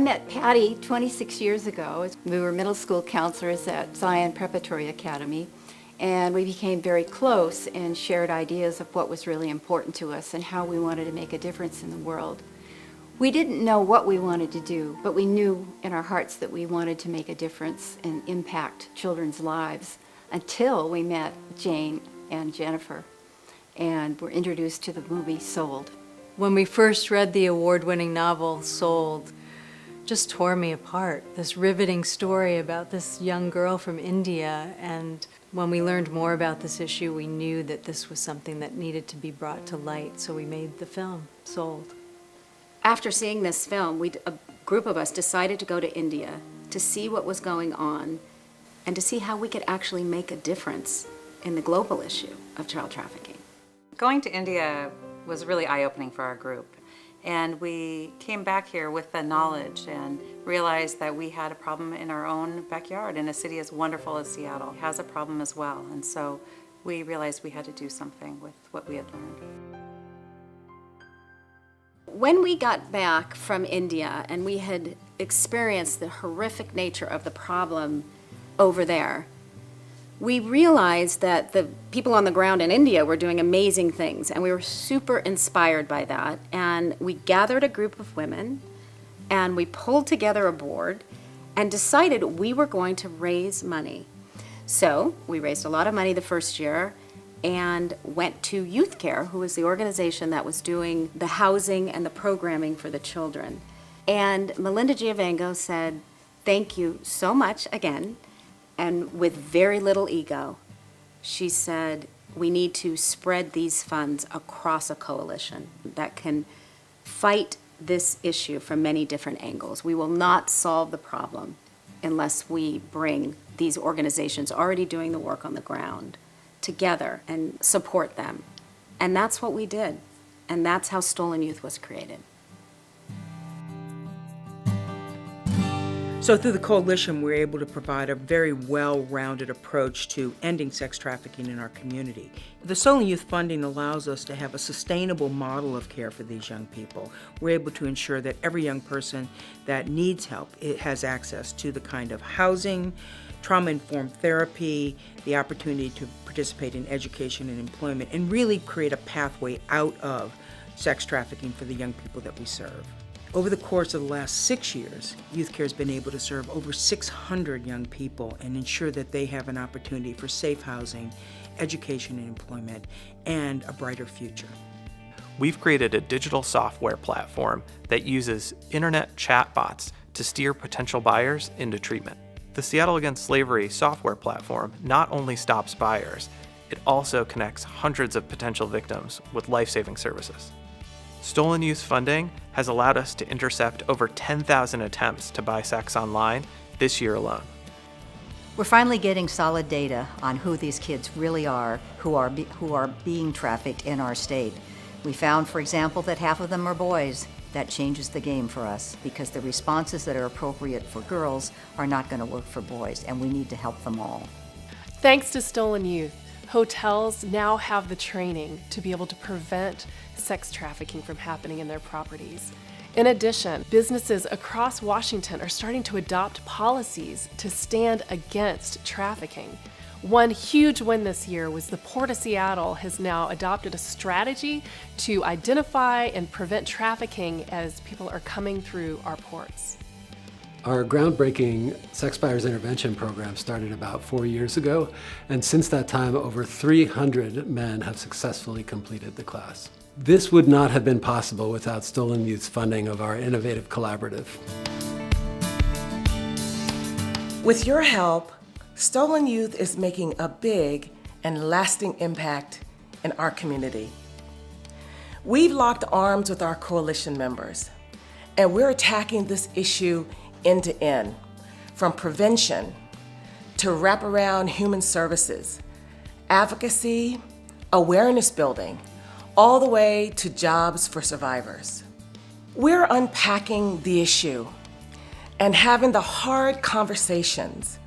met Patty 26 years ago. We were middle school counselors at Zion Preparatory Academy, and we became very close and shared ideas of what was really important to us and how we wanted to make a difference in the world. We didn't know what we wanted to do, but we knew in our hearts that we wanted to make a difference and impact children's lives until we met Jane and Jennifer and were introduced to the movie Sold. When we first read the award-winning novel, Sold, just tore me apart. This riveting story about this young girl from India, and when we learned more about this issue, we knew that this was something that needed to be brought to light, so we made the film, Sold. After seeing this film, a group of us decided to go to India to see what was going on and to see how we could actually make a difference in the global issue of child trafficking. Going to India was really eye-opening for our group. And we came back here with the knowledge and realized that we had a problem in our own backyard, in a city as wonderful as Seattle has a problem as well. And so we realized we had to do something with what we had learned. When we got back from India and we had experienced the horrific nature of the problem over there, we realized that the people on the ground in India were doing amazing things, and we were super inspired by that. And we gathered a group of women, and we pulled together a board and decided we were going to raise money. So we raised a lot of money the first year and went to Youth Care, who was the organization that was doing the housing and the programming for the children. And Melinda Giovango said, "Thank you so much again." And with very little ego, she said, we need to spread these funds across a coalition that can fight this issue from many different angles. We will not solve the problem unless we bring these organizations already doing the work on the ground together and support them. And that's what we did. And that's how Stolen Youth was created. So through the coalition, we're able to provide a very well-rounded approach to ending sex trafficking in our community. The Stolen Youth funding allows us to have a sustainable model of care for these young people. We're able to ensure that every young person that needs help has access to the kind of housing, trauma-informed therapy, the opportunity to participate in education and employment, and really create a pathway out of sex trafficking for the young people that we serve. Over the course of the last 6 years, Youth Care has been able to serve over 600 young people and ensure that they have an opportunity for safe housing, education and employment, and a brighter future. We've created a digital software platform that uses internet chatbots to steer potential buyers into treatment. The Seattle Against Slavery software platform not only stops buyers, it also connects hundreds of potential victims with life-saving services. Stolen Youth funding has allowed us to intercept over 10,000 attempts to buy sex online this year alone. We're finally getting solid data on who these kids really are, who are being trafficked in our state. We found, for example, that half of them are boys. That changes the game for us because the responses that are appropriate for girls are not going to work for boys, and we need to help them all. Thanks to Stolen Youth, hotels now have the training to be able to prevent sex trafficking from happening in their properties. In addition, businesses across Washington are starting to adopt policies to stand against trafficking. One huge win this year was the Port of Seattle has now adopted a strategy to identify and prevent trafficking as people are coming through our ports. Our groundbreaking Sex Buyers Intervention program started about 4 years ago, and since that time, over 300 men have successfully completed the class. This would not have been possible without Stolen Youth's funding of our innovative collaborative. With your help, Stolen Youth is making a big and lasting impact in our community. We've locked arms with our coalition members, and we're attacking this issue end to end, from prevention to wraparound human services, advocacy, awareness building, all the way to jobs for survivors. We're unpacking the issue and having the hard conversations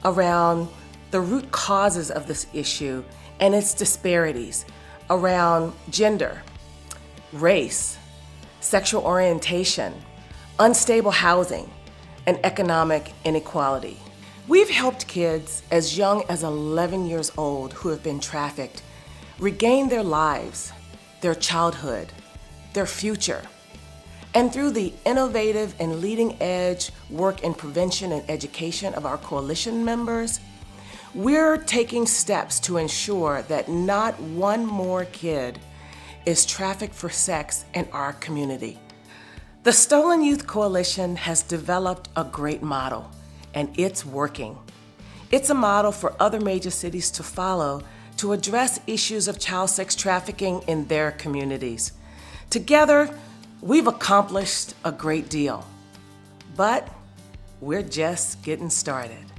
around the root causes of this issue and its disparities around gender, race, sexual orientation, unstable housing, and economic inequality. We've helped kids as young as 11 years old who have been trafficked regain their lives, their childhood, their future. And through the innovative and leading-edge work in prevention and education of our coalition members, we're taking steps to ensure that not one more kid is trafficked for sex in our community. The Stolen Youth Coalition has developed a great model, and it's working. It's a model for other major cities to follow to address issues of child sex trafficking in their communities. Together, we've accomplished a great deal, but we're just getting started.